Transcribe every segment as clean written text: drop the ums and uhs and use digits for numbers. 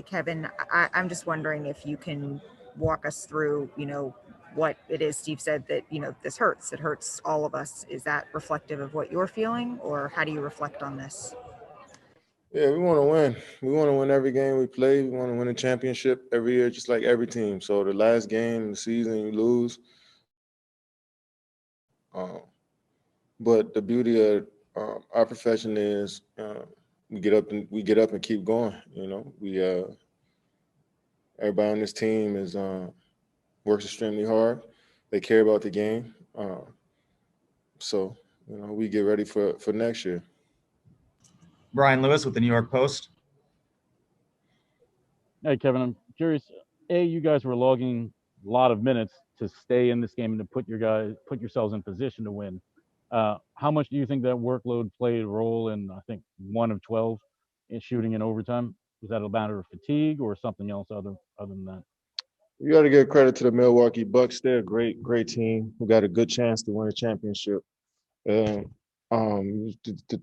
Kevin, I'm just wondering if you can walk us through, what it is Steve said that, this hurts. It hurts all of us. Is that reflective of what you're feeling, or how do you reflect on this? Yeah, we want to win. We want to win every game we play. We want to win a championship every year, just like every team. So the last game of the season, you lose. But the beauty of our profession is we get up and keep going. We everybody on this team is works extremely hard. They care about the game. So we get ready for next year. Brian Lewis with the New York Post. Hey, Kevin, I'm curious. You guys were logging a lot of minutes to stay in this game and to put yourselves in position to win. How much do you think that workload played a role in, I think, 1 of 12 in shooting in overtime? Was that a matter of fatigue or something else other than that? You got to give credit to the Milwaukee Bucks. They're a great team who got a good chance to win a championship. The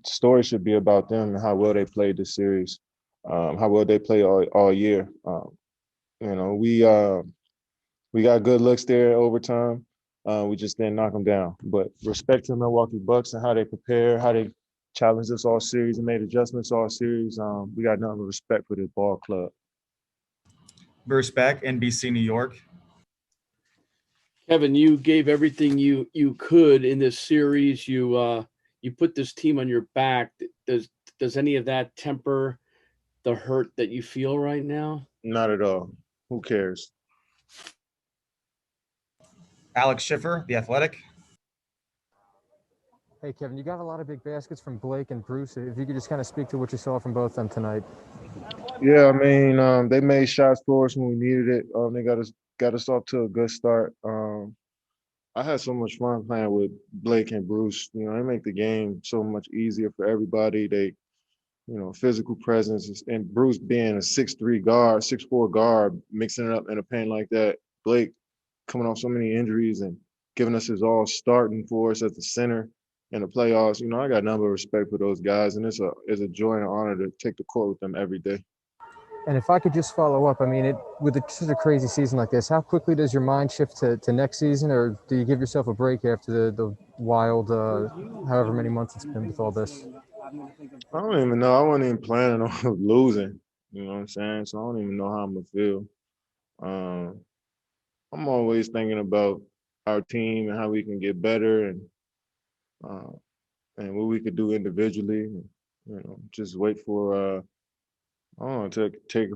story should be about them and how well they played this series, how well they play all year. We got good looks there overtime. We just didn't knock them down. But respect to the Milwaukee Bucks and how they prepare, how they challenged us all series and made adjustments all series. We got nothing but respect for this ball club. Bruce Beck, NBC New York. Kevin, you gave everything you could in this series. You put this team on your back. Does any of that temper the hurt that you feel right now? Not at all. Who cares? Alex Schiffer, The Athletic. Hey, Kevin, you got a lot of big baskets from Blake and Bruce. If you could just kind of speak to what you saw from both of them tonight. Yeah, I mean, they made shots for us when we needed it. They got us off to a good start. I had so much fun playing with Blake and Bruce. They make the game so much easier for everybody. They, physical presence, and Bruce being a 6'3" guard, 6'4" guard, mixing it up in a paint like that. Blake coming off so many injuries and giving us his all starting for us at the center in the playoffs. I got nothing but respect for those guys, and it's a joy and an honor to take the court with them every day. And if I could just follow up, I mean, with such a crazy season like this, how quickly does your mind shift to next season, or do you give yourself a break after the wild, however many months it's been with all this? I don't even know. I wasn't even planning on losing. You know what I'm saying? So I don't even know how I'm gonna feel. I'm always thinking about our team and how we can get better, and what we could do individually. Just wait for I don't know, take a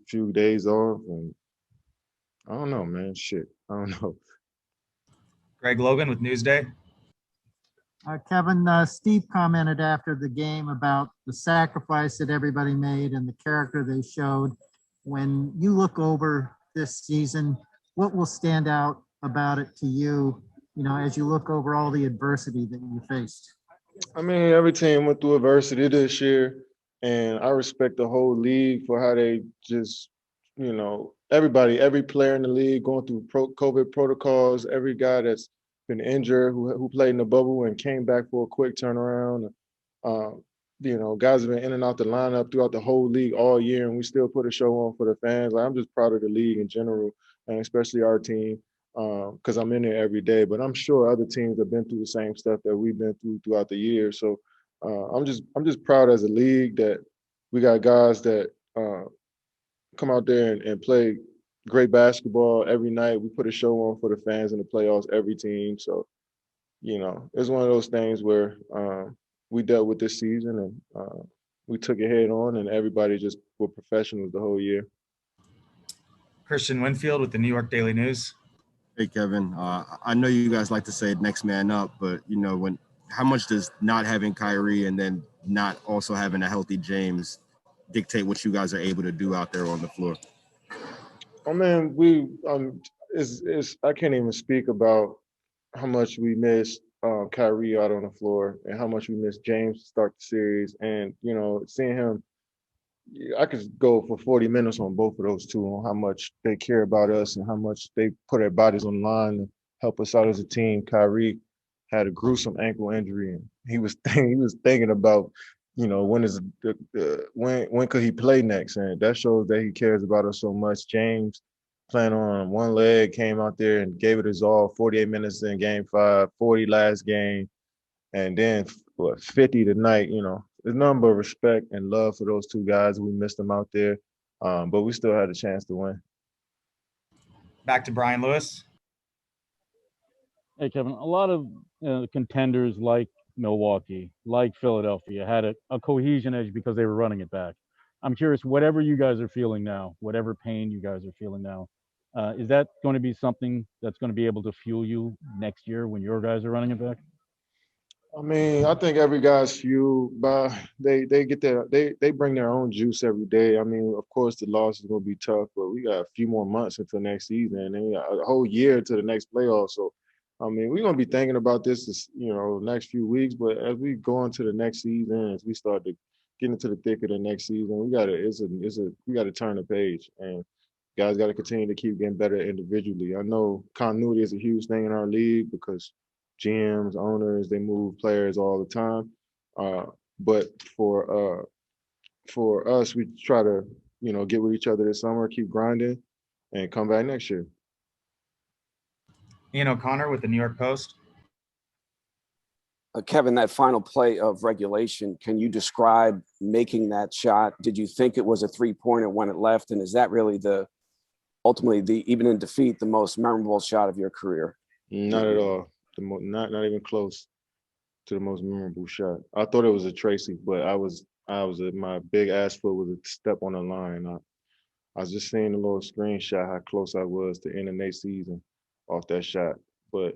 few days off, and I don't know, man. Shit, I don't know. Greg Logan with Newsday. Kevin, Steve commented after the game about the sacrifice that everybody made and the character they showed. When you look over this season, what will stand out about it to you, as you look over all the adversity that you faced? I mean, every team went through adversity this year, and I respect the whole league for how they just, every player in the league going through COVID protocols, every guy that's been injured, who played in the bubble and came back for a quick turnaround. Guys have been in and out the lineup throughout the whole league all year, and we still put a show on for the fans. I'm just proud of the league in general, and especially our team, because I'm in there every day. But I'm sure other teams have been through the same stuff that we've been through throughout the year. So I'm just proud as a league that we got guys that come out there and play great basketball every night. We put a show on for the fans in the playoffs, every team. So, it's one of those things where we dealt with this season, and we took it head on, and everybody just were professionals the whole year. Christian Winfield with the New York Daily News. Hey, Kevin. I know you guys like to say next man up, but, how much does not having Kyrie and then not also having a healthy James dictate what you guys are able to do out there on the floor? I mean, I can't even speak about how much we missed Kyrie out on the floor and how much we missed James to start the series. And, seeing him, I could go for 40 minutes on both of those two, on how much they care about us and how much they put their bodies on the line to help us out as a team. Kyrie had a gruesome ankle injury, and he was thinking about when is when could he play next? And that shows that he cares about us so much. James, playing on one leg, came out there and gave it his all. 48 minutes in Game 5, 40 last game, and then 50 tonight. There's nothing but respect and love for those two guys. We missed them out there, but we still had a chance to win. Back to Brian Lewis. Hey, Kevin, a lot of contenders like Milwaukee, like Philadelphia, had a cohesion edge because they were running it back. I'm curious, whatever you guys are feeling now, whatever pain you guys are feeling now, is that going to be something that's going to be able to fuel you next year when your guys are running it back? I think every guy's fueled by they bring their own juice every day. Of course the loss is gonna be tough, but we got a few more months until next season, and then we got a whole year to the next playoff. So, we're gonna be thinking about this, next few weeks. But as we go into the next season, as we start to get into the thick of the next season, we gotta turn the page, and guys got to continue to keep getting better individually. I know continuity is a huge thing in our league because GMs, owners, they move players all the time. But for us, we try to, get with each other this summer, keep grinding, and come back next year. Ian O'Connor with the New York Post. Kevin, that final play of regulation, can you describe making that shot? Did you think it was a three-pointer when it left? And is that really ultimately, even in defeat, the most memorable shot of your career? Not at all. Not even close to the most memorable shot. I thought it was a Tracy, but my big ass foot was a step on the line. I was just seeing a little screenshot how close I was to ending their season off that shot, but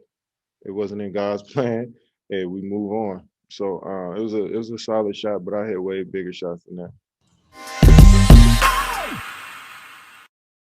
it wasn't in God's plan. Hey, we move on. So it was a solid shot, but I hit way bigger shots than that.